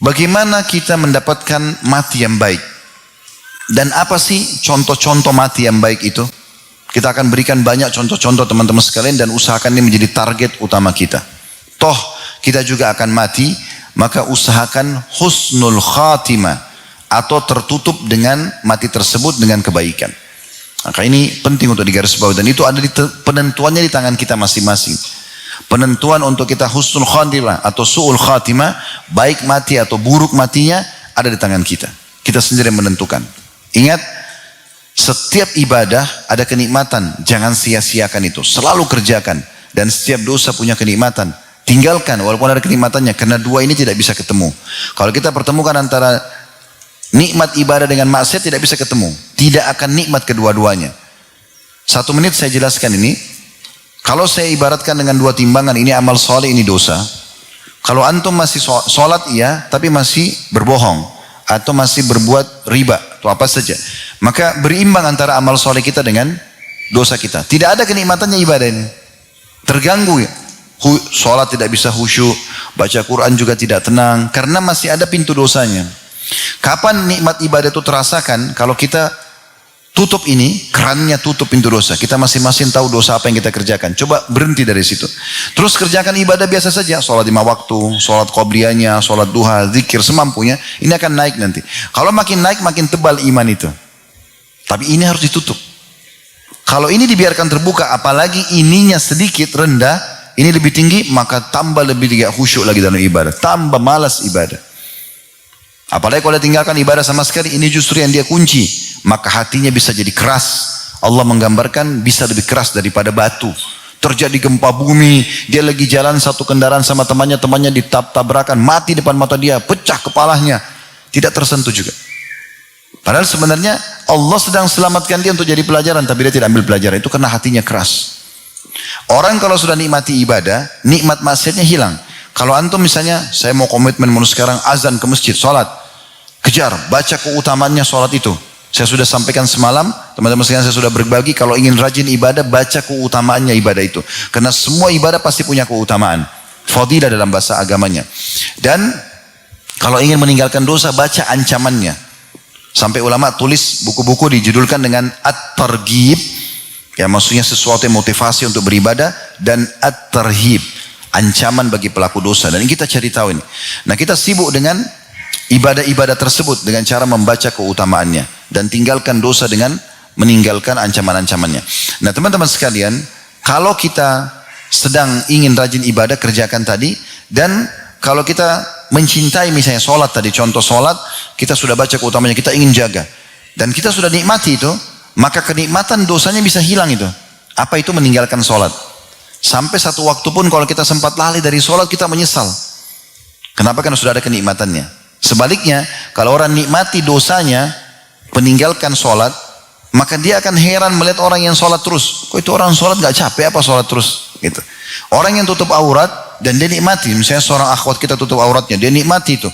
Bagaimana kita mendapatkan mati yang baik? Dan apa sih contoh-contoh mati yang baik itu? Kita akan berikan banyak contoh-contoh teman-teman sekalian dan usahakan ini menjadi target utama kita. Toh kita juga akan mati, maka usahakan husnul khatimah atau tertutup dengan mati tersebut dengan kebaikan. Maka ini penting untuk digarisbawahi dan itu ada di penentuannya di tangan kita masing-masing. Penentuan untuk kita husnul khatimah atau su'ul khatimah, baik mati atau buruk matinya ada di tangan kita. Kita sendiri yang menentukan. Ingat, setiap ibadah ada kenikmatan, jangan sia-siakan itu, selalu kerjakan. Dan setiap dosa punya kenikmatan, tinggalkan walaupun ada kenikmatannya, karena dua ini tidak bisa ketemu. Kalau kita pertemukan antara nikmat ibadah dengan maksiat, tidak bisa ketemu, tidak akan nikmat kedua-duanya. 1 menit saya jelaskan ini. Kalau saya ibaratkan dengan dua timbangan, ini amal soleh, ini dosa. Kalau antum masih sholat iya, tapi masih berbohong atau masih berbuat riba atau apa saja, maka berimbang antara amal soleh kita dengan dosa kita. Tidak ada kenikmatannya ibadah ini, terganggu ya. Sholat tidak bisa khusyuk, baca Quran juga tidak tenang, karena masih ada pintu dosanya. Kapan nikmat ibadah itu terasakan? Kalau kita tutup ini, kerannya tutup pintu dosa. Kita masing-masing tahu dosa apa yang kita kerjakan. Coba berhenti dari situ. Terus kerjakan ibadah biasa saja. Sholat 5 waktu, sholat qobliyahnya, sholat duha, zikir semampunya. Ini akan naik nanti. Kalau makin naik, makin tebal iman itu. Tapi ini harus ditutup. Kalau ini dibiarkan terbuka, apalagi ininya sedikit rendah, ini lebih tinggi, maka tambah lebih tidak khusyuk lagi dalam ibadah. Tambah malas ibadah. Apalagi kalau dia tinggalkan ibadah sama sekali, ini justru yang dia kunci. Maka hatinya bisa jadi keras. Allah menggambarkan bisa lebih keras daripada batu. Terjadi gempa bumi, dia lagi jalan satu kendaraan sama temannya ditabrak-tabrakan, mati depan mata dia, pecah kepalanya, tidak tersentuh juga. Padahal sebenarnya Allah sedang selamatkan dia untuk jadi pelajaran, tapi dia tidak ambil pelajaran, itu karena hatinya keras. Orang kalau sudah nikmati ibadah, nikmat maksiatnya hilang. Kalau antum misalnya, saya mau komitmen mulai sekarang azan ke masjid, sholat, kejar, baca keutamaannya sholat itu. Saya sudah sampaikan semalam, teman-teman sekalian saya sudah berbagi, kalau ingin rajin ibadah, baca keutamaannya ibadah itu. Karena semua ibadah pasti punya keutamaan. Fadilah dalam bahasa agamanya. Dan kalau ingin meninggalkan dosa, baca ancamannya. Sampai ulama tulis buku-buku dijudulkan dengan At-Targhib, ya maksudnya sesuatu yang motivasi untuk beribadah, dan At-Tarhib, ancaman bagi pelaku dosa. Dan kita cari tahu ini. Nah, kita sibuk dengan ibadah-ibadah tersebut dengan cara membaca keutamaannya dan tinggalkan dosa dengan meninggalkan ancaman-ancamannya. Nah, teman-teman sekalian, kalau kita sedang ingin rajin ibadah, kerjakan tadi. Dan kalau kita mencintai misalnya sholat tadi, contoh sholat, kita sudah baca keutamanya, kita ingin jaga, dan kita sudah nikmati itu, maka kenikmatan dosanya bisa hilang itu. Apa itu meninggalkan sholat? Sampai satu waktu pun kalau kita sempat lalai dari sholat, kita menyesal. Kenapa? Karena sudah ada kenikmatannya. Sebaliknya, kalau orang nikmati dosanya, meninggalkan sholat, maka dia akan heran melihat orang yang sholat terus. Kok itu orang sholat gak capek apa sholat terus? Gitu. Orang yang tutup aurat dan dia nikmati, misalnya seorang akhwat kita tutup auratnya, dia nikmati itu.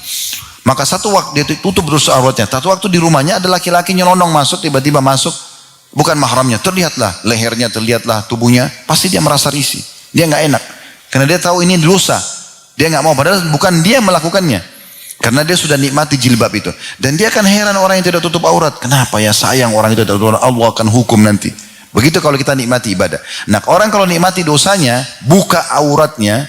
Maka satu waktu dia tutup terus auratnya, satu waktu di rumahnya ada laki-laki nyelonong masuk, tiba-tiba masuk, bukan mahramnya, terlihatlah lehernya, terlihatlah tubuhnya, pasti dia merasa risih, dia nggak enak, karena dia tahu ini dosa, dia nggak mau, padahal bukan dia melakukannya, karena dia sudah nikmati jilbab itu, dan dia akan heran orang yang tidak tutup aurat, kenapa ya sayang orang itu tidak tutup aurat, Allah akan hukum nanti. Begitu kalau kita nikmati ibadah. Nah, orang kalau nikmati dosanya, buka auratnya,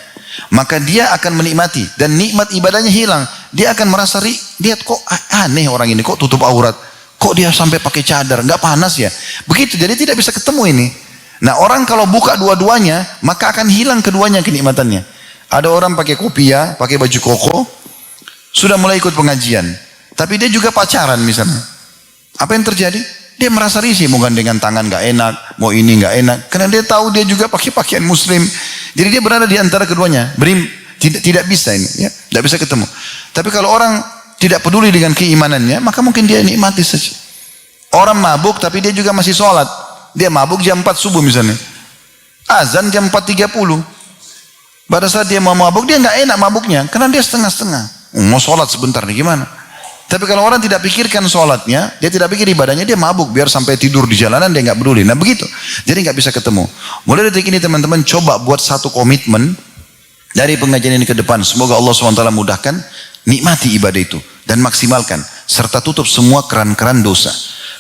maka dia akan menikmati dan nikmat ibadahnya hilang. Dia akan merasa lihat kok aneh orang ini, kok tutup aurat, kok dia sampai pakai cadar, nggak panas ya? Begitu, jadi tidak bisa ketemu ini. Nah, orang kalau buka dua-duanya, maka akan hilang keduanya kenikmatannya. Ada orang pakai kopiah, pakai baju koko, sudah mulai ikut pengajian, tapi dia juga pacaran misalnya. Apa yang terjadi? Dia merasa risih, mau gandengan tangan nggak enak, mau ini nggak enak, karena dia tahu dia juga pakai pakaian muslim. Jadi dia berada di antara keduanya, tidak bisa ini, ya, tidak bisa ketemu. Tapi kalau orang tidak peduli dengan keimanannya, maka mungkin dia nikmati saja. Orang mabuk tapi dia juga masih sholat, dia mabuk jam 4 subuh misalnya, azan jam 4.30. Pada saat dia mau mabuk, dia nggak enak mabuknya, karena dia setengah-setengah. Mau sholat sebentar nih gimana? Tapi kalau orang tidak pikirkan sholatnya, dia tidak pikir ibadahnya, dia mabuk, biar sampai tidur di jalanan dia nggak peduli. Nah begitu, jadi nggak bisa ketemu. Mulai detik ini teman-teman coba buat satu komitmen dari pengajian ini ke depan. Semoga Allah SWT mudahkan. Nikmati ibadah itu dan maksimalkan serta tutup semua keran-keran dosa.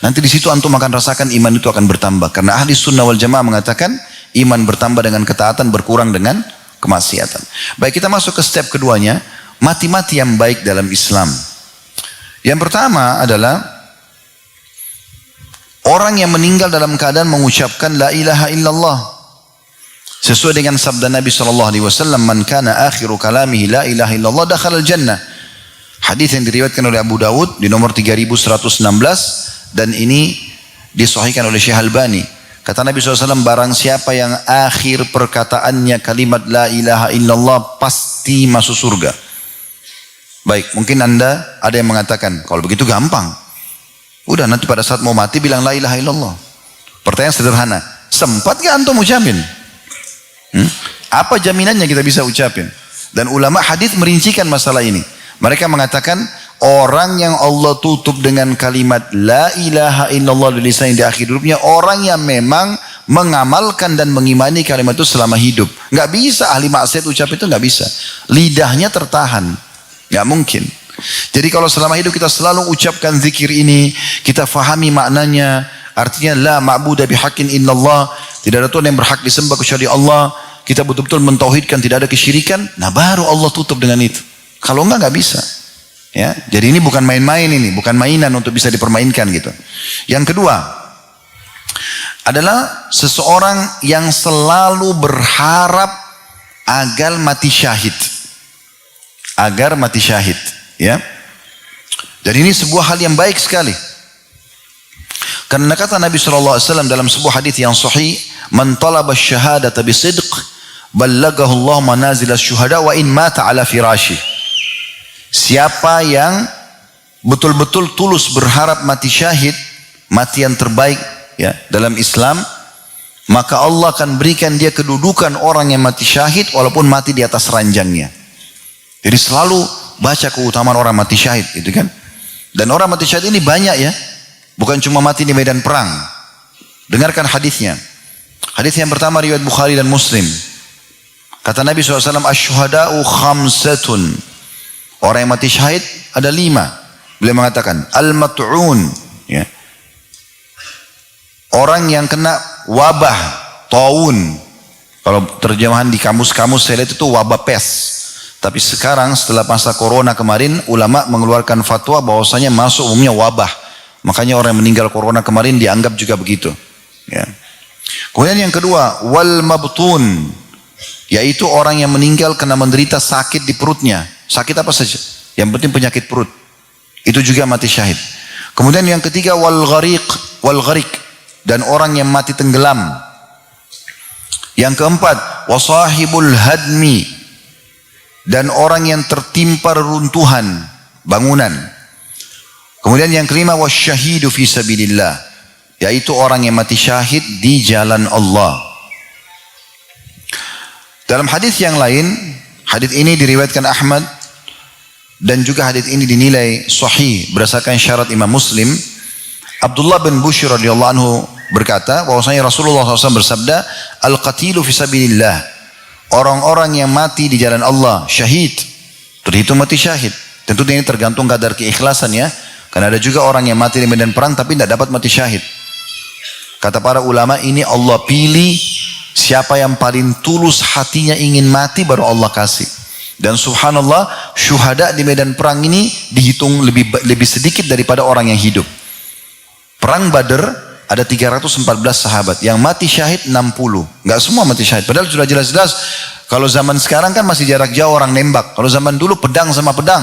Nanti di situ antum akan rasakan iman itu akan bertambah. Karena ahli sunnah wal jamaah mengatakan iman bertambah dengan ketaatan, berkurang dengan kemaksiatan. Baik, kita masuk ke step keduanya, mati-mati yang baik dalam Islam. Yang pertama adalah orang yang meninggal dalam keadaan mengucapkan la ilaha illallah. Sesuai dengan sabda Nabi SAW, man kana akhiru kalamihi la ilaha illallah dakhala al-jannah. Hadis yang diriwayatkan oleh Abu Dawud di nomor 3116 dan ini disahihkan oleh Syekh Albani. Kata Nabi SAW, barang siapa yang akhir perkataannya kalimat la ilaha illallah pasti masuk surga. Baik, mungkin anda ada yang mengatakan, kalau begitu gampang. Udah nanti pada saat mau mati bilang la ilaha illallah. Pertanyaan sederhana, sempat gak antum ucapin? Apa jaminannya kita bisa ucapin? Dan ulama hadis merincikan masalah ini. Mereka mengatakan orang yang Allah tutup dengan kalimat la ilaha illallah di lisan di akhir hidupnya, orang yang memang mengamalkan dan mengimani kalimat itu selama hidup. Nggak bisa ahli maksiat ucap itu, nggak bisa. Lidahnya tertahan, nggak mungkin. Jadi kalau selama hidup kita selalu ucapkan zikir ini, kita fahami maknanya, artinya la ma'budu bihaqqin illallah, tidak ada Tuhan yang berhak disembah kecuali Allah, kita betul-betul mentauhidkan tidak ada kesyirikan, nah baru Allah tutup dengan itu. Kalau enggak bisa. Ya, jadi ini bukan main-main, ini bukan mainan untuk bisa dipermainkan gitu. Yang kedua adalah seseorang yang selalu berharap agar mati syahid. Agar mati syahid, ya. Dan ini sebuah hal yang baik sekali. Karena kata Nabi SAW dalam sebuah hadis yang sahih, man talaba syahadata bisidq ballagahu Allah manazil asy-syuhada wa in mata ala firasyih. Siapa yang betul-betul tulus berharap mati syahid, mati yang terbaik ya dalam Islam, maka Allah akan berikan dia kedudukan orang yang mati syahid walaupun mati di atas ranjangnya. Jadi selalu baca keutamaan orang mati syahid, itu kan. Dan orang mati syahid ini banyak ya, bukan cuma mati di medan perang. Dengarkan hadisnya. Hadis yang pertama riwayat Bukhari dan Muslim. Kata Nabi SAW, asy-syuhada'u khamsatun. Orang yang mati syahid ada 5. Beliau mengatakan al-mat'un, ya. Orang yang kena wabah taun. Kalau terjemahan di kamus-kamus saya lihat itu wabah pes. Tapi sekarang setelah masa corona kemarin, ulama mengeluarkan fatwa bahwasanya masuk umumnya wabah. Makanya orang yang meninggal corona kemarin dianggap juga begitu, ya. Kemudian yang kedua wal mabtun, yaitu orang yang meninggal karena menderita sakit di perutnya. Sakit apa saja, yang penting penyakit perut, itu juga mati syahid. Kemudian yang ketiga wal gharik, dan orang yang mati tenggelam. Yang keempat wasahibul hadmi, dan orang yang tertimpa reruntuhan bangunan. Kemudian yang kelima wasyahidu fi sabilillah, yaitu orang yang mati syahid di jalan Allah. Dalam hadis yang lain, hadis ini diriwayatkan Ahmad dan juga hadis ini dinilai sahih berdasarkan syarat Imam Muslim. Abdullah bin Bushr radhiyallahu anhu berkata bahwasanya Rasulullah SAW bersabda, al-qatilu fi sabilillah, orang-orang yang mati di jalan Allah syahid, terhitung mati syahid. Tentu ini tergantung kadar keikhlasan ya, karena ada juga orang yang mati di medan perang tapi tidak dapat mati syahid. Kata para ulama, ini Allah pilih siapa yang paling tulus hatinya ingin mati, baru Allah kasih. Dan subhanallah, syuhada di medan perang ini dihitung lebih sedikit daripada orang yang hidup. Perang Badar ada 314 sahabat, yang mati syahid 60. Nggak semua mati syahid. Padahal sudah jelas-jelas, kalau zaman sekarang kan masih jarak jauh orang nembak. Kalau zaman dulu pedang sama pedang.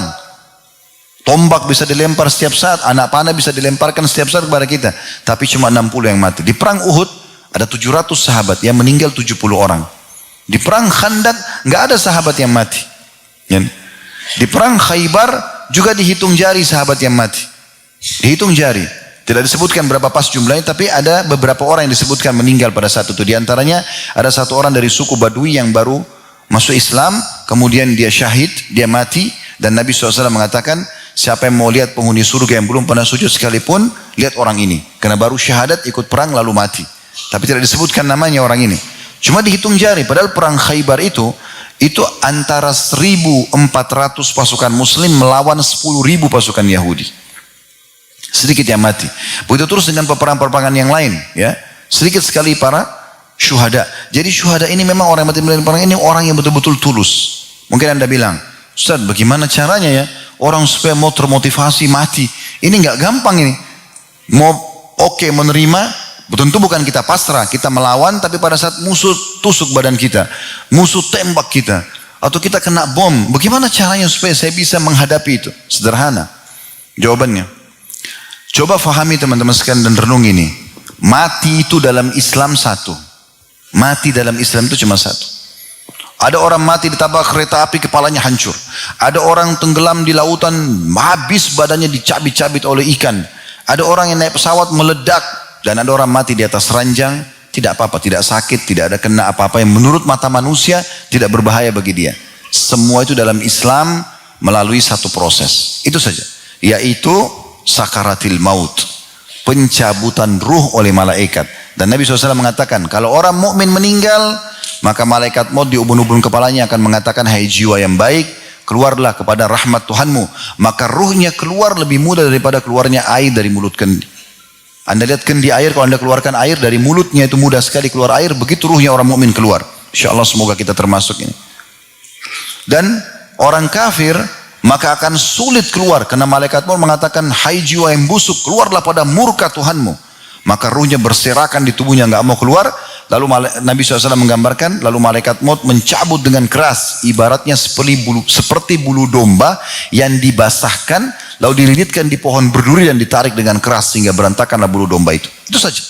Tombak bisa dilempar setiap saat, anak panah bisa dilemparkan setiap saat kepada kita. Tapi cuma 60 yang mati. Di perang Uhud ada 700 sahabat, yang meninggal 70 orang. Di perang Khandaq nggak ada sahabat yang mati. Di perang Khaybar juga dihitung jari sahabat yang mati. Dihitung jari. Tidak disebutkan berapa pas jumlahnya, tapi ada beberapa orang yang disebutkan meninggal pada saat itu. Di antaranya ada satu orang dari suku Badui yang baru masuk Islam, kemudian dia syahid, dia mati, dan Nabi SAW mengatakan, siapa yang mau lihat penghuni surga yang belum pernah sujud sekalipun, lihat orang ini. Karena baru syahadat, ikut perang lalu mati. Tapi tidak disebutkan namanya orang ini. Cuma dihitung jari. Padahal perang Khaybar itu Itu antara 1.400 pasukan muslim melawan 10.000 pasukan Yahudi. Sedikit yang mati. Begitu terus dengan peperangan-peperangan yang lain, ya. Sedikit sekali para syuhada. Jadi syuhada ini memang orang yang mati melalui perang ini orang yang betul-betul tulus. Mungkin Anda bilang, Ustaz, bagaimana caranya ya orang supaya mau termotivasi mati? Ini nggak gampang ini. Mau menerima, tentu bukan kita pasrah, kita melawan, tapi pada saat musuh tusuk badan kita, musuh tembak kita, atau kita kena bom, bagaimana caranya supaya saya bisa menghadapi itu? Sederhana. Jawabannya, coba fahami teman-teman sekalian dan renung ini. Mati itu dalam Islam satu. Mati dalam Islam itu cuma satu. Ada orang mati ditabrak kereta api, kepalanya hancur. Ada orang tenggelam di lautan, habis badannya dicabit-cabit oleh ikan. Ada orang yang naik pesawat meledak. Dan ada orang mati di atas ranjang, tidak apa-apa, tidak sakit, tidak ada kena apa-apa yang menurut mata manusia tidak berbahaya bagi dia. Semua itu dalam Islam melalui satu proses. Itu saja. Yaitu sakaratil maut. Pencabutan ruh oleh malaikat. Dan Nabi SAW mengatakan, kalau orang mukmin meninggal, maka malaikat maut di ubun-ubun kepalanya akan mengatakan, hai jiwa yang baik, keluarlah kepada rahmat Tuhanmu. Maka ruhnya keluar lebih mudah daripada keluarnya air dari mulut kendi. Anda lihat kendi air, kalau Anda keluarkan air dari mulutnya itu mudah sekali keluar air, begitu ruhnya orang mukmin keluar. InsyaAllah semoga kita termasuk ini. Dan orang kafir, maka akan sulit keluar, karena malaikat maut mengatakan, hai jiwa yang busuk, keluarlah pada murka Tuhanmu. Maka ruhnya berserakan di tubuhnya, nggak mau keluar. Lalu Nabi SAW menggambarkan, lalu malaikat maut mencabut dengan keras, ibaratnya seperti bulu domba yang dibasahkan, lalu dililitkan di pohon berduri dan ditarik dengan keras sehingga berantakanlah bulu domba itu. Itu saja.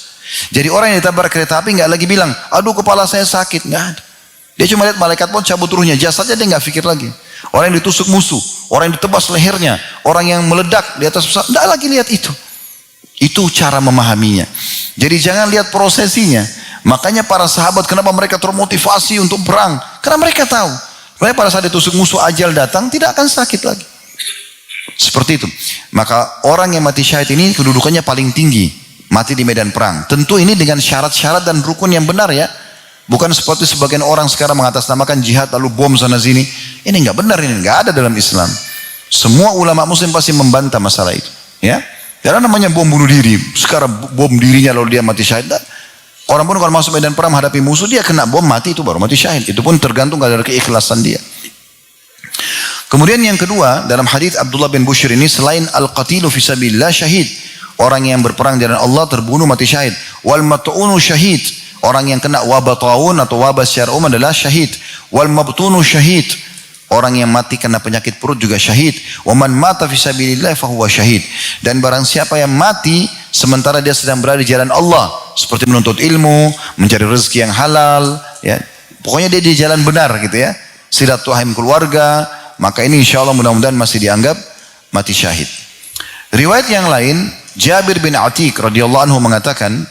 Jadi orang yang ditabrak kereta api nggak lagi bilang, aduh kepala saya sakit, nggak ada. Dia cuma lihat malaikat maut cabut ruhnya, jasadnya dia nggak pikir lagi. Orang yang ditusuk musuh, orang yang ditebas lehernya, orang yang meledak di atas pesawat, nggak lagi lihat itu. Itu cara memahaminya. Jadi jangan lihat prosesinya. Makanya para sahabat kenapa mereka termotivasi untuk perang? Karena mereka tahu. Mereka pada saat ditusuk musuh ajal datang tidak akan sakit lagi. Seperti itu. Maka orang yang mati syahid ini kedudukannya paling tinggi. Mati di medan perang. Tentu ini dengan syarat-syarat dan rukun yang benar ya. Bukan seperti sebagian orang sekarang mengatasnamakan jihad lalu bom sana sini. Ini enggak benar, ini enggak ada dalam Islam. Semua ulama muslim pasti membantah masalah itu. Ya. Karena namanya bom bunuh diri. Sekarang bom dirinya lalu dia mati syahid. Orang pun kalau masuk medan perang menghadapi musuh, dia kena bom mati itu baru mati syahid. Itu pun tergantung dari keikhlasan dia. Kemudian yang kedua, dalam hadis Abdullah bin Bushr ini, selain al-qatilu fisabilillah syahid. Orang yang berperang di jalan Allah terbunuh mati syahid. Wal mat'unu syahid. Orang yang kena wabah taun atau wabah secara umum adalah syahid. Wal mabtunu syahid. Orang yang mati kena penyakit perut juga syahid. Wa man mata fisabilillah fahuwa syahid. Dan barang siapa yang mati sementara dia sedang berada di jalan Allah, seperti menuntut ilmu, mencari rezeki yang halal, ya. Pokoknya dia di jalan benar gitu ya. Silaturahim keluarga, maka ini insyaallah mudah-mudahan masih dianggap mati syahid. Riwayat yang lain, Jabir bin Atiq radhiyallahu anhu mengatakan,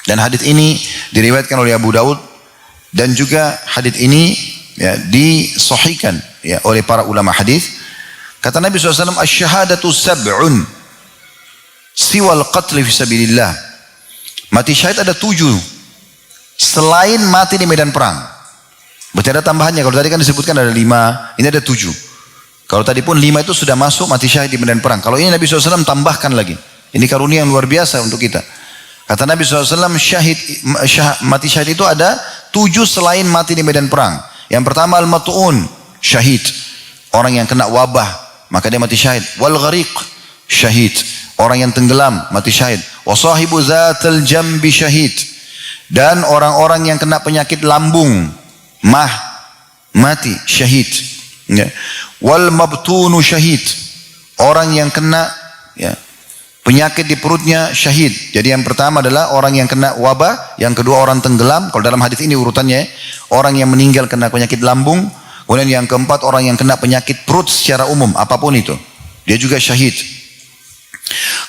dan hadis ini diriwayatkan oleh Abu Daud, dan juga hadis ini ya, disahihkan ya, oleh para ulama hadis. Kata Nabi SAW, asyhadatu sab'un siwal qatli fisabilillah. Mati syahid ada 7 selain mati di medan perang. Berarti ada tambahannya. Kalau tadi kan disebutkan ada 5, ini ada 7. Kalau tadi pun 5 itu sudah masuk mati syahid di medan perang. Kalau ini Nabi SAW tambahkan lagi. Ini karunia yang luar biasa untuk kita. Kata Nabi SAW, mati syahid itu ada 7 selain mati di medan perang. Yang pertama al-mat'un, syahid. Orang yang kena wabah, maka dia mati syahid. Wal ghariq, syahid. Orang yang tenggelam, mati syahid. Wa sahibu zatal jambi, syahid. Dan orang-orang yang kena penyakit lambung, mati, syahid. Ya. Wal mabtunu, syahid. Orang yang kena ya, penyakit di perutnya, syahid. Jadi yang pertama adalah orang yang kena wabah, yang kedua orang tenggelam. Kalau dalam hadis ini urutannya, orang yang meninggal kena penyakit lambung, kemudian yang keempat orang yang kena penyakit perut secara umum, apapun itu, dia juga syahid.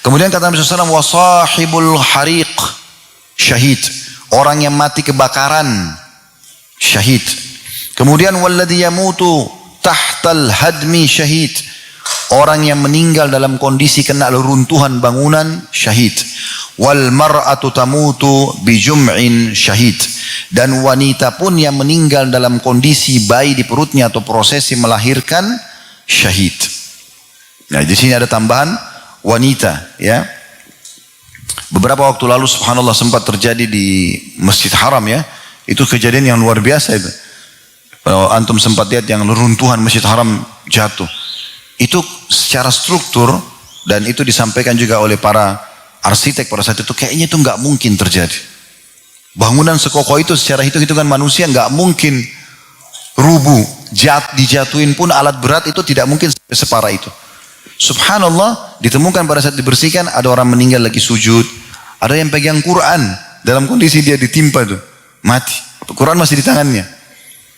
Kemudian kata Nabi SAW, wasahibul hariq, syahid. Orang yang mati kebakaran, syahid. Kemudian walladhi yamutu tahtal hadmi, syahid. Orang yang meninggal dalam kondisi kena runtuhan bangunan, syahid. Wal mar'atu tamutu bijum'in, syahid. Dan wanita pun yang meninggal dalam kondisi bayi di perutnya atau prosesi melahirkan syahid. Nah, di sini ada tambahan wanita, ya. Beberapa waktu lalu subhanallah sempat terjadi di Masjid Haram, ya. Itu kejadian yang luar biasa itu. Kalau antum sempat lihat yang runtuhan Masjid Haram jatuh. Itu secara struktur dan itu disampaikan juga oleh para arsitek pada saat itu, kayaknya itu nggak mungkin terjadi. Bangunan sekokoh itu secara hitung-hitungan manusia nggak mungkin rubuh, dijatuhin pun alat berat itu tidak mungkin separah itu. Subhanallah, ditemukan pada saat dibersihkan ada orang meninggal lagi sujud, ada yang pegang Quran dalam kondisi dia ditimpa itu mati, Quran masih di tangannya,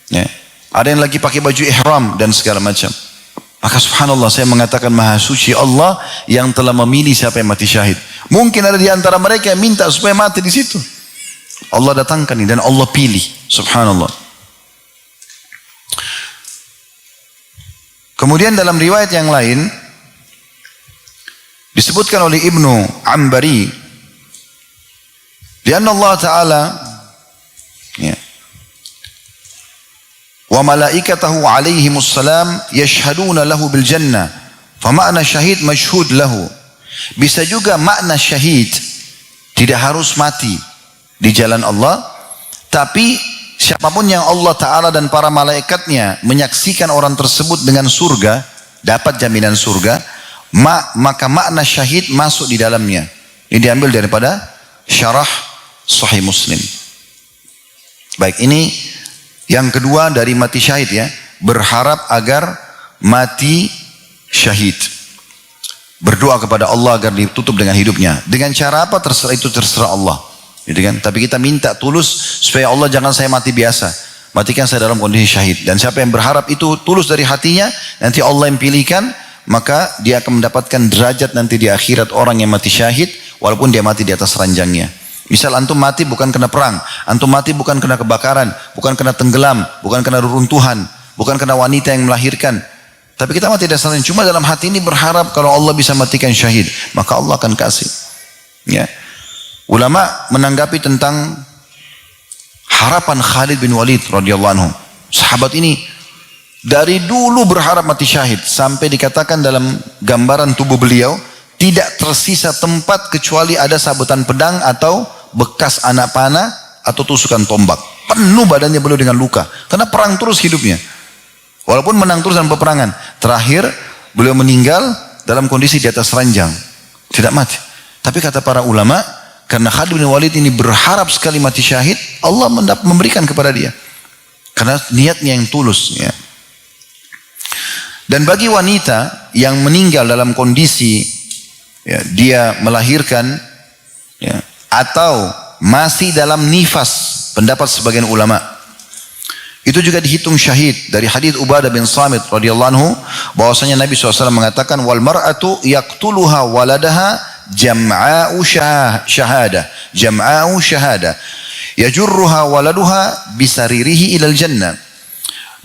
ya. Ada yang lagi pakai baju ihram dan segala macam. Maka subhanallah, saya mengatakan maha suci Allah yang telah memilih siapa yang mati syahid. Mungkin ada di antara mereka yang minta supaya mati di situ. Allah datangkan ini dan Allah pilih. Subhanallah. Kemudian dalam riwayat yang lain disebutkan oleh Ibnu Ambari, "Lianna Allah Ta'ala ya, wa malaikatahu alaihimus salam yashhaduna lahu bil jannah, fa makna syahid mashhud lahu." Bisa juga makna syahid tidak harus mati di jalan Allah, tapi siapapun yang Allah Ta'ala dan para malaikatnya menyaksikan orang tersebut dengan surga, dapat jaminan surga, maka makna syahid masuk di dalamnya. Ini diambil daripada syarah Sahih Muslim. Baik, ini yang kedua dari mati syahid, ya. Berharap agar mati syahid. Berdoa kepada Allah agar ditutup dengan hidupnya. Dengan cara apa terserah, itu terserah Allah. Gitu kan? Tapi kita minta tulus supaya Allah jangan saya mati biasa. Matikan saya dalam kondisi syahid. Dan siapa yang berharap itu tulus dari hatinya, nanti Allah yang pilihkan, maka dia akan mendapatkan derajat nanti di akhirat orang yang mati syahid, walaupun dia mati di atas ranjangnya. Misal antum mati bukan kena perang, antum mati bukan kena kebakaran, bukan kena tenggelam, bukan kena reruntuhan, bukan kena wanita yang melahirkan. Tapi kita mati dasarnya cuma dalam hati ini berharap kalau Allah bisa matikan syahid, maka Allah akan kasih. Ya. Ulama menanggapi tentang harapan Khalid bin Walid radhiyallahu anhu. Sahabat ini dari dulu berharap mati syahid sampai dikatakan dalam gambaran tubuh beliau tidak tersisa tempat kecuali ada sabetan pedang atau bekas anak panah atau tusukan tombak. Penuh badannya beliau dengan luka karena perang terus hidupnya. Walaupun menang terus dalam peperangan, terakhir beliau meninggal dalam kondisi di atas ranjang, tidak mati. Tapi kata para ulama, karena Khalid bin Walid ini berharap sekali mati syahid, Allah memberikan kepada dia karena niatnya yang tulus, ya. Dan bagi wanita yang meninggal dalam kondisi, ya, dia melahirkan, ya, atau masih dalam nifas, pendapat sebagian ulama, itu juga dihitung syahid. Dari hadis Ubadah bin Samit radhiyallahu anhu bahwasanya Nabi SAW mengatakan, wal mar'atu yaqtuluha waladaha jam'a'u syahada, jam'a'u syahada, yajurruha waladuha bisaririhi ilal jannah.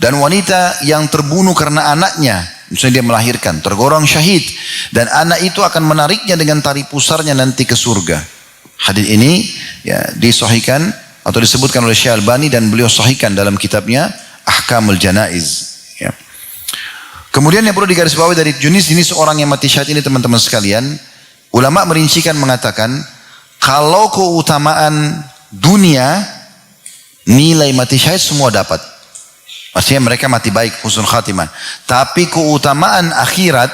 Dan wanita yang terbunuh karena anaknya, misalnya dia melahirkan, tergolong syahid, dan anak itu akan menariknya dengan tali pusarnya nanti ke surga. Hadis ini, ya, disahihkan atau disebutkan oleh Syekh Albani dan beliau sahihkan dalam kitabnya Ahkamul Janaiz, ya. Kemudian yang perlu digarisbawahi dari jenis orang yang mati syahid ini, teman-teman sekalian, ulama merincikan mengatakan kalau keutamaan dunia, nilai mati syahid semua dapat. Maksudnya mereka mati baik, husnul khatimah. Tapi keutamaan akhirat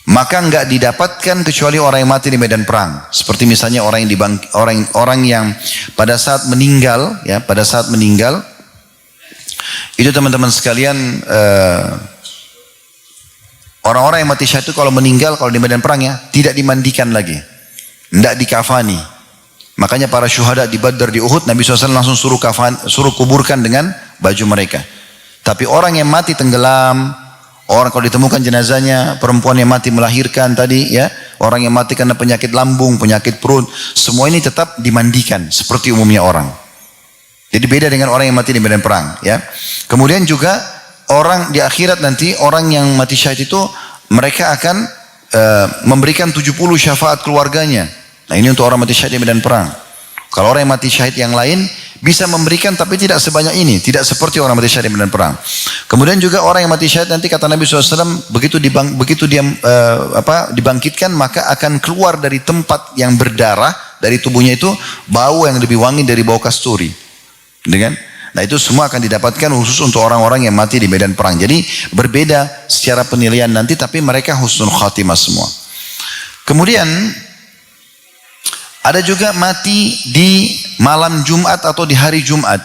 maka enggak didapatkan kecuali orang yang mati di medan perang. Seperti misalnya orang yang pada saat meninggal, ya, pada saat meninggal itu teman-teman sekalian, orang-orang yang mati syahid itu kalau meninggal, kalau di medan perang, ya, tidak dimandikan lagi, tidak dikafani. Makanya para syuhada di Badar, di Uhud, Nabi SAW langsung suruh kuburkan dengan baju mereka. Tapi orang yang mati tenggelam, orang kalau ditemukan jenazahnya, perempuan yang mati melahirkan tadi, ya, orang yang mati karena penyakit lambung, penyakit perut, semua ini tetap dimandikan seperti umumnya orang. Jadi beda dengan orang yang mati di medan perang, ya. Kemudian juga orang di akhirat nanti, orang yang mati syahid itu mereka akan memberikan 70 syafaat keluarganya. Nah, ini untuk orang mati syahid di medan perang. Kalau orang yang mati syahid yang lain bisa memberikan tapi tidak sebanyak ini, tidak seperti orang mati syahid di medan perang. Kemudian juga orang yang mati syahid nanti kata Nabi SAW begitu dia dibangkitkan maka akan keluar dari tempat yang berdarah dari tubuhnya itu bau yang lebih wangi dari bau kasturi. Dengan nah itu semua akan didapatkan khusus untuk orang-orang yang mati di medan perang. Jadi berbeda secara penilaian nanti tapi mereka husnul khatimah semua. Kemudian ada juga mati di malam Jumat atau di hari Jumat.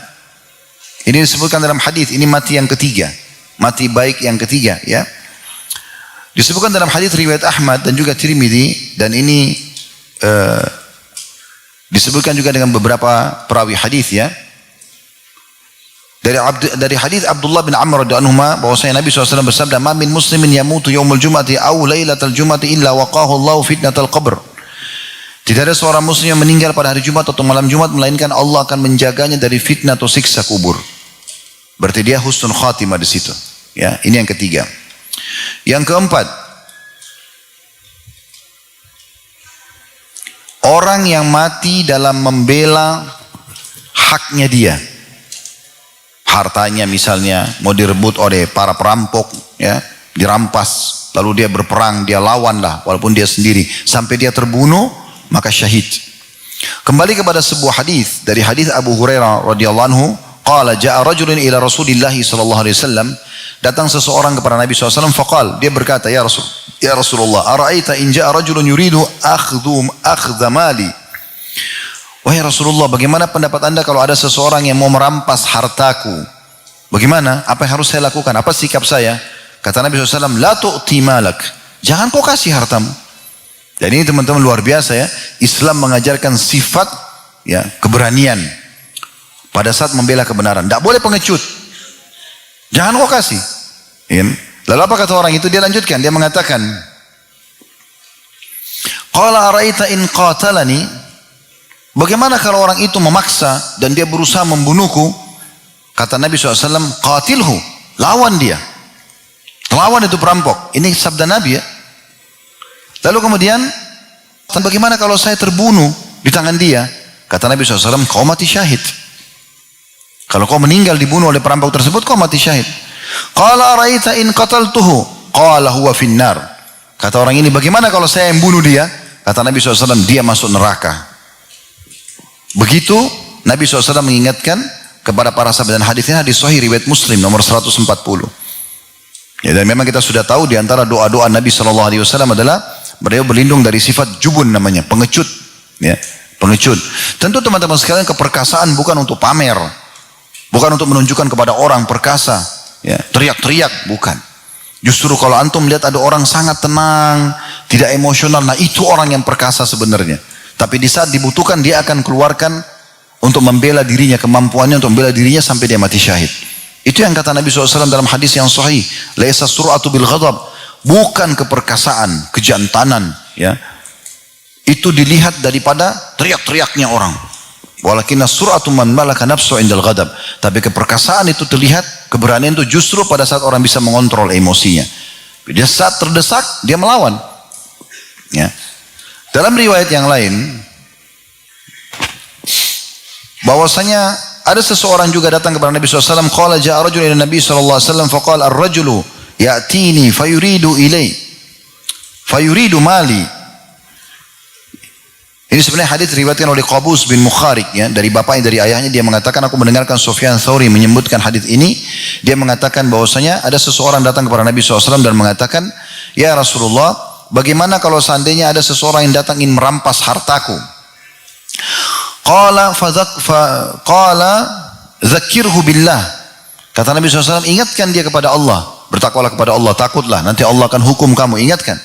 Ini disebutkan dalam hadis, ini mati yang ketiga. Mati baik yang ketiga ya. Disebutkan dalam hadis riwayat Ahmad dan juga Tirmidzi dan ini disebutkan juga dengan beberapa perawi hadis ya. Dari hadis Abdullah bin Amr radhiyallahu anhu bahwasanya Nabi SAW bersabda, "Ma min muslimin yamutu yaumul jum'ati aw lailatal jum'ati illa waqahu Allahu fitnatal qabr." Tidak ada seorang muslim yang meninggal pada hari Jumat atau malam Jumat melainkan Allah akan menjaganya dari fitnah atau siksa kubur. Berarti dia husnul khatimah di situ. Ya, ini yang ketiga. Yang keempat, orang yang mati dalam membela haknya dia. Hartanya misalnya mau direbut oleh para perampok, ya, dirampas, lalu dia berperang, dia lawanlah walaupun dia sendiri sampai dia terbunuh, maka syahid. Kembali kepada sebuah hadis dari hadis Abu Hurairah radhiyallahu anhu, qala jaa rajulun ila Rasulillah sallallahu alaihi wasallam, datang seseorang kepada Nabi SAW, faqal, dia berkata, ya Rasulullah, ara'aita in jaa rajulun yuridu akhdha mali. Wahai Rasulullah, bagaimana pendapat anda kalau ada seseorang yang mau merampas hartaku? Bagaimana? Apa yang harus saya lakukan? Apa sikap saya? Kata Nabi SAW, la tu'ti malak. Jangan kau kasih hartamu. Dan ini teman-teman luar biasa ya. Islam mengajarkan sifat ya keberanian pada saat membela kebenaran. Tidak boleh pengecut. Jangan kau kasih. Lalu apa kata orang itu? Dia lanjutkan. Dia mengatakan, qala araita in qatalani. Bagaimana kalau orang itu memaksa dan dia berusaha membunuhku? Kata Nabi SAW, qatilhu, lawan dia. Lawan itu perampok. Ini sabda Nabi ya. Lalu kemudian, bagaimana kalau saya terbunuh di tangan dia? Kata Nabi SAW, kau mati syahid. Kalau kau meninggal dibunuh oleh perampok tersebut, kau mati syahid. Qala araita in qataltuhu, qala huwa finnar. Kata orang ini, bagaimana kalau saya yang bunuh dia? Kata Nabi SAW, dia masuk neraka. Begitu Nabi SAW mengingatkan kepada para sahabat, dan hadisnya hadis sahih riwayat Muslim nomor 140. Ya, dan memang kita sudah tahu di antara doa-doa Nabi SAW adalah beliau berlindung dari sifat jubun namanya, pengecut. Ya, pengecut. Tentu teman-teman sekalian, keperkasaan bukan untuk pamer, bukan untuk menunjukkan kepada orang perkasa, ya, teriak-teriak, bukan. Justru kalau antum melihat ada orang sangat tenang, tidak emosional, nah itu orang yang perkasa sebenarnya. Tapi di saat dibutuhkan dia akan keluarkan untuk membela dirinya, kemampuannya untuk membela dirinya sampai dia mati syahid. Itu yang kata Nabi SAW dalam hadis yang sahih. Laisa sur'atu bil ghadab. Bukan keperkasaan, kejantanan. Ya. Itu dilihat daripada teriak-teriaknya orang. Walakinna sur'atu man malaka nafsu indal ghadab. Tapi keperkasaan itu terlihat, keberanian itu justru pada saat orang bisa mengontrol emosinya. Dia saat terdesak, dia melawan. Ya. Dalam riwayat yang lain, bahwasanya ada seseorang juga datang kepada Nabi SAW. Qala ja'a rajulun ila Nabi SAW faqala ar-rajulu ya'tini fayuridu ilai fayuridu mali. Ini sebenarnya hadis diriwayatkan oleh Qabus bin Mukharik ya, dari bapaknya, dari ayahnya. Dia mengatakan, aku mendengarkan Sufyan Tsauri menyebutkan hadis ini. Dia mengatakan bahwasanya ada seseorang datang kepada Nabi SAW dan mengatakan, ya Rasulullah, bagaimana kalau seandainya ada seseorang yang datang ingin merampas hartaku? Qala zakirhu billah. Kata Nabi SAW, ingatkan dia kepada Allah. Bertakwalah kepada Allah, takutlah, nanti Allah akan hukum kamu, ingatkan.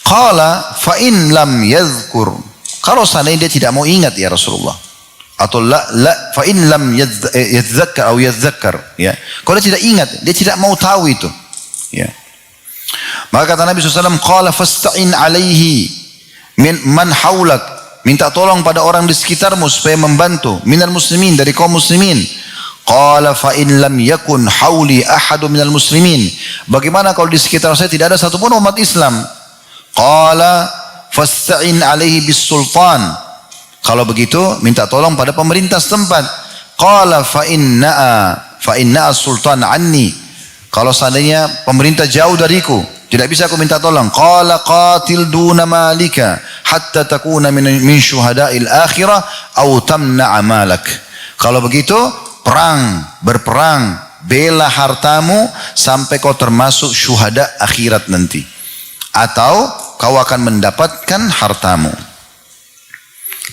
Qala fa in lam yadhkur. Kalau seandainya dia tidak mau ingat ya Rasulullah. Atau la fa in lam yadzakkar atau yadzakkar, ya. Kalau dia tidak ingat, dia tidak mau tahu itu. Ya. Maka kata Nabi SAW, qala fasta'in alaihi min man haulak. Minta tolong pada orang di sekitarmu supaya membantu. Minal muslimin, dari kaum muslimin. Qala fa in lam yakun hauli ahadu minal muslimin. Bagaimana kalau di sekitar saya tidak ada satupun umat Islam? Qala fasta'in alaihi bis sultan. Kalau begitu minta tolong pada pemerintah setempat. Qala fa inna sultan anni. Kalau seandainya pemerintah jauh dariku, tidak bisa aku minta tolong. Qala qatil duna malika hatta takuna min syuhada'il akhirah au tamna'a malak. Kalau begitu berperang, bela hartamu sampai kau termasuk syuhada akhirat nanti. Atau kau akan mendapatkan hartamu.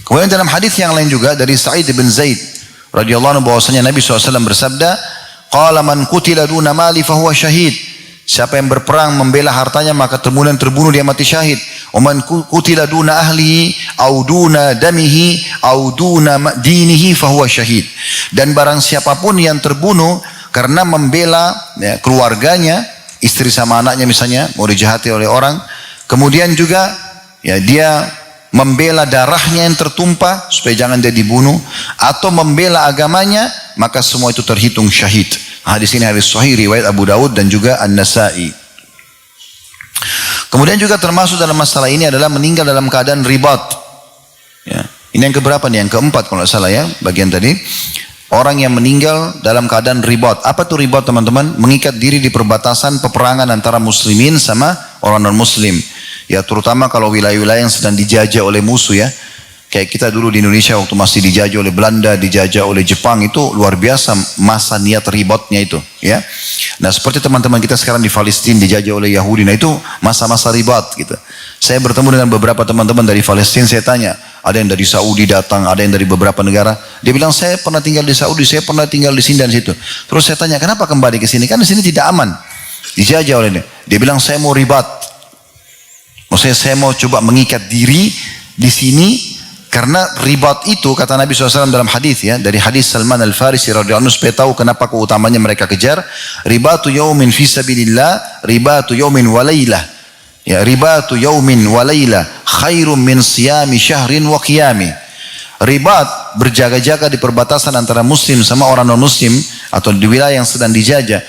Kemudian dalam hadis yang lain juga dari Sa'id bin Zaid radhiyallahu anhu bahwasanya Nabi SAW bersabda, qala man qutila duna mali fahuwa syahid. Siapa yang berperang membela hartanya maka kemudian terbunuh dia mati syahid. Wa man qutila duna ahlihi au duna damihi au duna dinihi fahuwa syahid. Dan barang siapapun yang terbunuh karena membela keluarganya, istri sama anaknya misalnya mau dijahati oleh orang, kemudian juga dia membela darahnya yang tertumpah supaya jangan dia dibunuh, atau membela agamanya, maka semua itu terhitung syahid. Hadis ini hadis sahih riwayat Abu Dawud dan juga An-Nasa'i. Kemudian juga termasuk dalam masalah ini adalah meninggal dalam keadaan ribat. Ya. Ini yang keberapa nih? Yang keempat kalau tidak salah ya, bagian tadi. Orang yang meninggal dalam keadaan ribat. Apa tuh ribat teman-teman? Mengikat diri di perbatasan peperangan antara muslimin sama orang non-muslim. Ya terutama kalau wilayah-wilayah yang sedang dijajah oleh musuh ya. Kayak kita dulu di Indonesia waktu masih dijajah oleh Belanda, dijajah oleh Jepang, itu luar biasa masa niat ribatnya itu ya. Nah seperti teman-teman kita sekarang di Palestina dijajah oleh Yahudi, nah itu masa-masa ribat gitu. Saya bertemu dengan beberapa teman-teman dari Palestina, saya tanya, ada yang dari Saudi datang, ada yang dari beberapa negara. Dia bilang saya pernah tinggal di Saudi, saya pernah tinggal di sini dan situ. Terus saya tanya, kenapa kembali ke sini? Kan di sini tidak aman, dijajah oleh dia. Dia bilang saya mau ribat. Maksudnya saya mau coba mengikat diri di sini, karena ribat itu kata Nabi SAW dalam hadis ya, dari hadis Salman Al-Farisi radhiyallahu anhu supaya tahu kenapa keutamanya mereka kejar. Ribatu yaumin fi sabilillah, ribatu yaumin wa lailah. Ya, ribatu yaumin wa lailah khairum min siyami syahrin wa qiyami. Ribat berjaga-jaga di perbatasan antara muslim sama orang non-muslim atau di wilayah yang sedang dijajah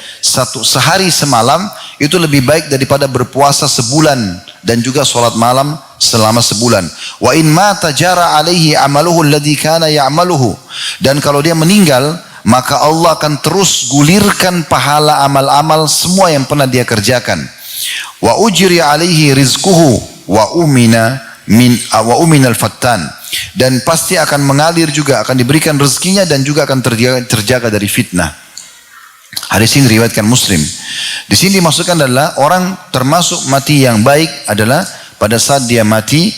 sehari semalam itu lebih baik daripada berpuasa sebulan dan juga sholat malam selama sebulan. Wa in mata jara alaihi amaluhu alladhi kana ya'maluhu. Dan kalau dia meninggal, maka Allah akan terus gulirkan pahala amal-amal semua yang pernah dia kerjakan. Wa ujri alaihi rizquhu wa umina al-fattan. Dan pasti akan mengalir juga, akan diberikan rezekinya dan juga akan terjaga dari fitnah. Hadis ini diriwayatkan Muslim. Di sini dimaksudkan adalah orang termasuk mati yang baik adalah pada saat dia mati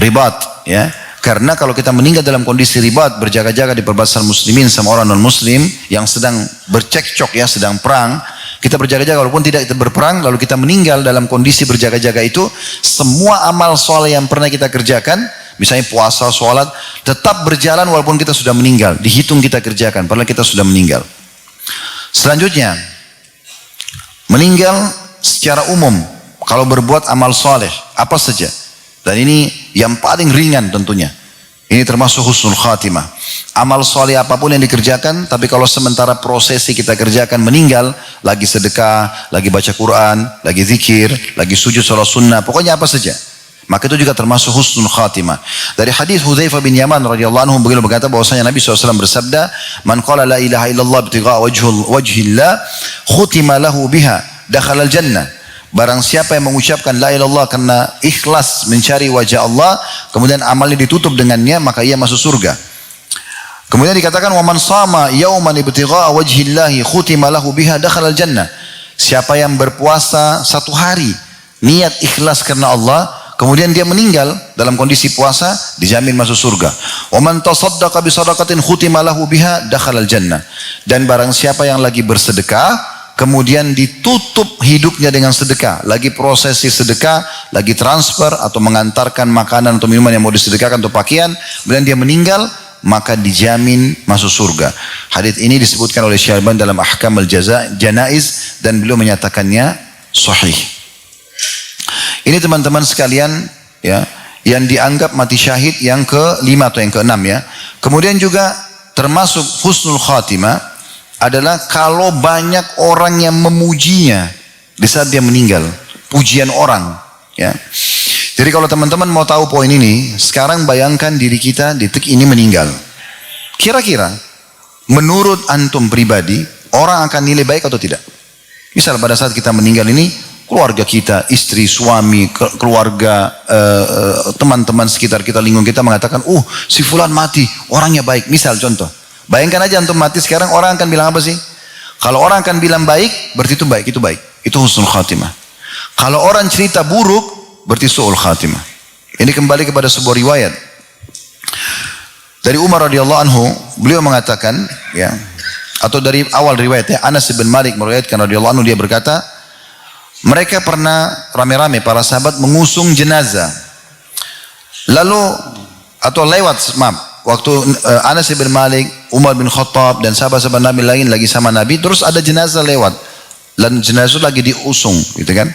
ribat ya. Karena kalau kita meninggal dalam kondisi ribat, berjaga-jaga di perbatasan muslimin sama orang non-muslim yang sedang bercekcok ya, sedang perang, kita berjaga-jaga walaupun tidak berperang, lalu kita meninggal dalam kondisi berjaga-jaga itu, semua amal soleh yang pernah kita kerjakan, misalnya puasa, sholat, tetap berjalan walaupun kita sudah meninggal, dihitung kita kerjakan, padahal kita sudah meninggal. Selanjutnya, meninggal secara umum, kalau berbuat amal soleh, apa saja. Dan ini yang paling ringan tentunya. Ini termasuk husnul khatimah. Amal soleh apapun yang dikerjakan, tapi kalau sementara prosesi kita kerjakan meninggal, lagi sedekah, lagi baca Quran, lagi zikir, lagi sujud sholat sunnah, pokoknya apa saja. Maka itu juga termasuk husnul khatimah. Dari hadis Hudzaifah bin Yaman radhiyallahu anhu beliau berkata bahwasanya Nabi SAW bersabda, "Man qala la ilaha illallah ibtigha wajhillah, khutima lahu biha, dakhala al-jannah." Barang siapa yang mengucapkan la ilaha illallah karena ikhlas mencari wajah Allah, kemudian amalnya ditutup dengannya, maka ia masuk surga. Kemudian dikatakan wa man shama yauman ibtigha wajhillahi khutima lahu biha, dakhala al-jannah. Siapa yang berpuasa satu hari niat ikhlas karena Allah, kemudian dia meninggal dalam kondisi puasa, dijamin masuk surga. Wa man tasaddaqa bi shadaqatin khutima lahu biha, dakhala al-jannah. Dan barang siapa yang lagi bersedekah kemudian ditutup hidupnya dengan sedekah, lagi prosesi sedekah, lagi transfer atau mengantarkan makanan atau minuman yang mau disedekahkan atau pakaian, kemudian dia meninggal, maka dijamin masuk surga. Hadits ini disebutkan oleh Syarban dalam Ahkam al-Janaiz dan beliau menyatakannya sahih. Ini teman-teman sekalian ya, yang dianggap mati syahid yang ke-5 atau yang ke-6 ya. Kemudian juga termasuk husnul khatimah adalah kalau banyak orang yang memujinya di saat dia meninggal, pujian orang ya. Jadi kalau teman-teman mau tahu poin ini, sekarang bayangkan diri kita di detik ini meninggal. Kira-kira menurut antum pribadi, orang akan nilai baik atau tidak? Misal pada saat kita meninggal ini, keluarga kita, istri, suami, keluarga, teman-teman sekitar kita, lingkungan kita mengatakan, si fulan mati, orangnya baik. Misal contoh, bayangkan aja antum mati sekarang, orang akan bilang apa sih? Kalau orang akan bilang baik, berarti itu baik, itu baik. Itu husnul khatimah. Kalau orang cerita buruk, berarti su'ul khatimah. Ini kembali kepada sebuah riwayat dari Umar radhiyallahu anhu, beliau mengatakan, ya, atau dari awal riwayatnya, Anas bin Malik meriwayatkan radhiyallahu anhu, dia berkata, mereka pernah rame-rame para sahabat mengusung jenazah. Lalu atau lewat, maaf, waktu Anas bin Malik, Umar bin Khattab dan sahabat-sahabat Nabi lain lagi sama Nabi, terus ada jenazah lewat dan jenazah lagi diusung, gitu kan?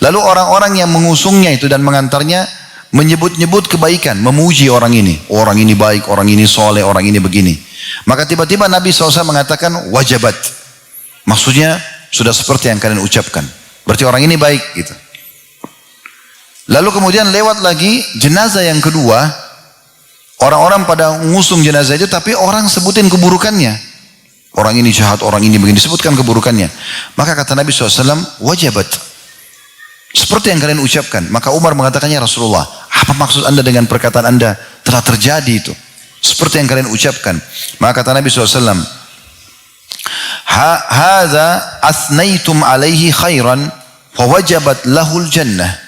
Lalu orang-orang yang mengusungnya itu dan mengantarnya menyebut-nyebut kebaikan, memuji orang ini. Orang ini baik, orang ini soleh, orang ini begini. Maka tiba-tiba Nabi SAW mengatakan wajabat. Maksudnya sudah seperti yang kalian ucapkan. Berarti orang ini baik gitu. Lalu kemudian lewat lagi jenazah yang kedua. Orang-orang pada mengusung jenazah itu tapi orang sebutin keburukannya. Orang ini jahat, orang ini begini, disebutkan keburukannya. Maka kata Nabi SAW, wajabat. Seperti yang kalian ucapkan. Maka Umar mengatakannya, Rasulullah, apa maksud anda dengan perkataan anda? Telah terjadi itu. Seperti yang kalian ucapkan. Maka kata Nabi SAW, Hadha asnaitum alaihi khairan, fawajabat lahul jannah.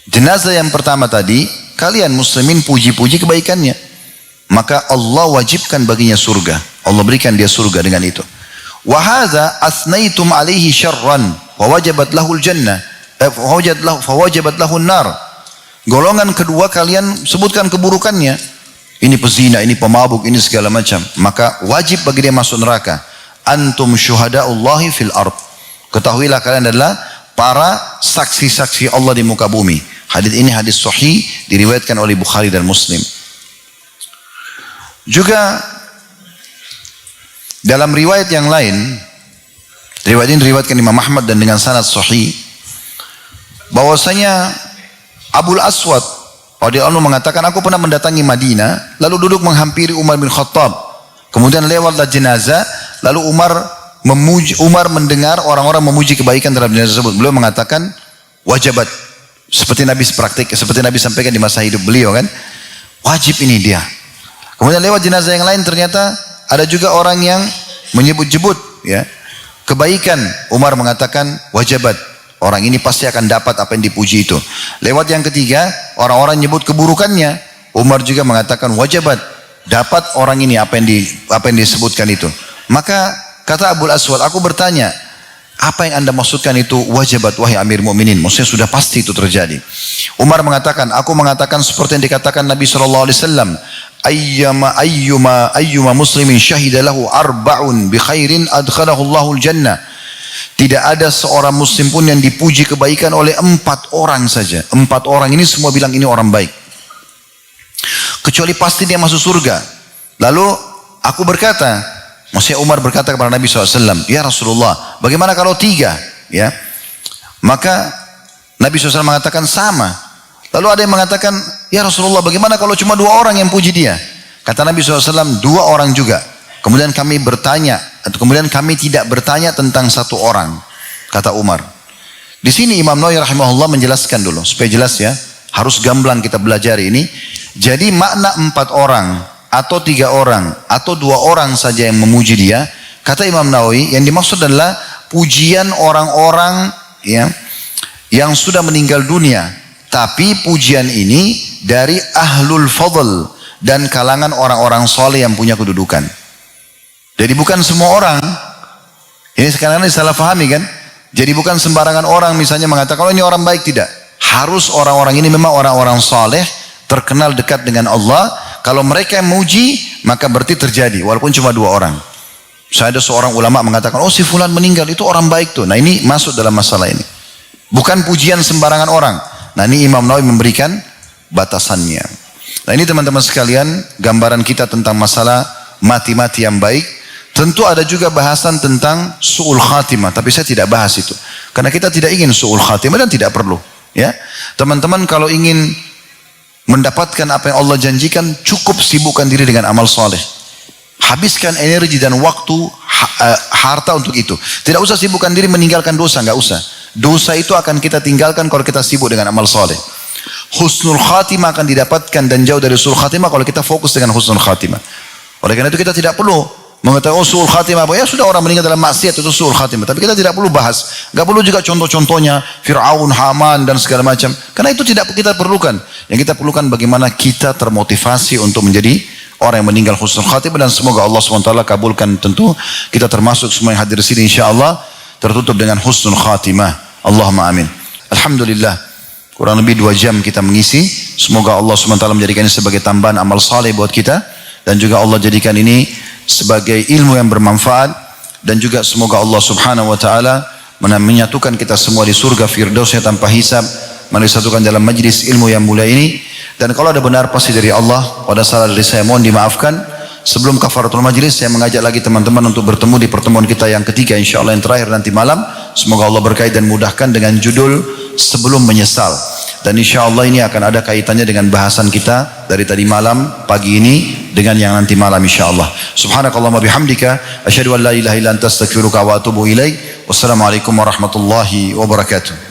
Jenazah yang pertama tadi, kalian muslimin puji-puji kebaikannya. Maka Allah wajibkan baginya surga. Allah berikan dia surga dengan itu. Wa hadha asnaitum alaihi syarran, fawajabat lahul jannah. Fawajabat lahun nar. Golongan kedua kalian sebutkan keburukannya. Ini pezina, ini pemabuk, ini segala macam. Maka wajib bagi dia masuk neraka. Antum syuhada'ullahi fil ard. Ketahuilah kalian adalah para saksi-saksi Allah di muka bumi. Hadis ini hadis sahih, diriwayatkan oleh Bukhari dan Muslim. Juga dalam riwayat yang lain, riwayat ini diriwayatkan Imam Ahmad dan dengan sanad sahih, bahwasanya Abul Aswad radhiyallahu anhu mengatakan, aku pernah mendatangi Madinah, lalu duduk menghampiri Umar bin Khattab. Kemudian lewatlah jenazah, lalu Umar mendengar orang-orang memuji kebaikan terhadap jenazah tersebut. Beliau mengatakan, wajabat. Seperti Nabi praktik, seperti Nabi sampaikan di masa hidup beliau kan, wajib ini dia. Kemudian lewat jenazah yang lain ternyata ada juga orang yang menyebut-nyebut ya kebaikan. Umar mengatakan wajabat. Orang ini pasti akan dapat apa yang dipuji itu. Lewat yang ketiga, orang-orang nyebut keburukannya. Umar juga mengatakan wajabat. Dapat orang ini apa yang disebutkan itu. Maka kata Abul Aswad, aku bertanya, apa yang anda maksudkan itu wajabat wahai Amir Mu'minin? Maksudnya sudah pasti itu terjadi. Umar mengatakan, aku mengatakan seperti yang dikatakan Nabi SAW. Ayyuma muslimin syahidalahu arba'un bi khairin adkhalahu Allahul jannah. Tidak ada seorang muslim pun yang dipuji kebaikan oleh 4 orang saja. 4 orang ini semua bilang ini orang baik. Kecuali pasti dia masuk surga. Lalu aku berkata, maksudnya Umar berkata kepada Nabi SAW, ya Rasulullah, bagaimana kalau 3? Ya, maka Nabi SAW mengatakan sama. Lalu ada yang mengatakan, ya Rasulullah, bagaimana kalau cuma 2 orang yang puji dia? Kata Nabi SAW, 2 orang juga. Kemudian kami bertanya, atau kemudian kami tidak bertanya tentang 1 orang, kata Umar. Di sini Imam Nawawi rahimahullah menjelaskan dulu, supaya jelas ya, harus gamblang kita belajar ini. Jadi makna 4 orang, atau 3 orang, atau 2 orang saja yang memuji dia, kata Imam Nawawi, yang dimaksud adalah pujian orang-orang ya, yang sudah meninggal dunia. Tapi pujian ini dari ahlul fadl dan kalangan orang-orang soleh yang punya kedudukan. Jadi bukan semua orang. Ini sekarang ini salah pahami kan. Jadi bukan sembarangan orang misalnya mengatakan kalau ini orang baik, tidak. Harus orang-orang ini memang orang-orang soleh, terkenal dekat dengan Allah. Kalau mereka yang memuji, maka berarti terjadi walaupun cuma 2 orang. Saya ada seorang ulama mengatakan, oh si fulan meninggal itu orang baik tuh. Nah ini masuk dalam masalah ini. Bukan pujian sembarangan orang. Nah ini Imam Nawawi memberikan batasannya. Nah ini teman-teman sekalian, gambaran kita tentang masalah mati-mati yang baik. Tentu ada juga bahasan tentang su'ul khatimah, tapi saya tidak bahas itu. Karena kita tidak ingin su'ul khatimah dan tidak perlu. Ya, teman-teman kalau ingin mendapatkan apa yang Allah janjikan, cukup sibukkan diri dengan amal soleh. Habiskan energi dan waktu, harta untuk itu. Tidak usah sibukkan diri meninggalkan dosa, nggak usah. Dosa itu akan kita tinggalkan kalau kita sibuk dengan amal soleh. Husnul khatimah akan didapatkan dan jauh dari suul khatimah kalau kita fokus dengan husnul khatimah. Oleh karena itu kita tidak perlu mengetahui suul khatimah apa, ya sudah orang meninggal dalam maksiat itu suul khatimah. Tapi kita tidak perlu bahas, nggak perlu juga contoh-contohnya Fir'aun, Haman dan segala macam. Karena itu tidak kita perlukan. Yang kita perlukan bagaimana kita termotivasi untuk menjadi orang yang meninggal husnul khatimah, dan semoga Allah SWT kabulkan. Tentu kita termasuk semua yang hadir di sini insyaallah tertutup dengan husnul khatimah. Allahumma amin. Alhamdulillah, kurang lebih 2 jam kita mengisi. Semoga Allah SWT menjadikan ini sebagai tambahan amal saleh buat kita, dan juga Allah jadikan ini sebagai ilmu yang bermanfaat, dan juga semoga Allah Subhanahu wa taala menyatukan kita semua di surga firdausnya tanpa hisab, menyatukan dalam majlis ilmu yang mulia ini. Dan kalau ada benar pasti dari Allah, pada salah dari saya mohon dimaafkan. Sebelum kafaratul majlis, saya mengajak lagi teman-teman untuk bertemu di pertemuan kita yang ketiga insyaallah, yang terakhir nanti malam. Semoga Allah berkahi dan mudahkan, dengan judul Sebelum Menyesal. Dan insyaallah ini akan ada kaitannya dengan bahasan kita dari tadi malam, pagi ini, dengan yang nanti malam insyaallah. Subhanakallahumma bihamdika asyhadu an la ilaha illa anta astaghfiruka wa atubu ilaik. Wassalamualaikum warahmatullahi wabarakatuh.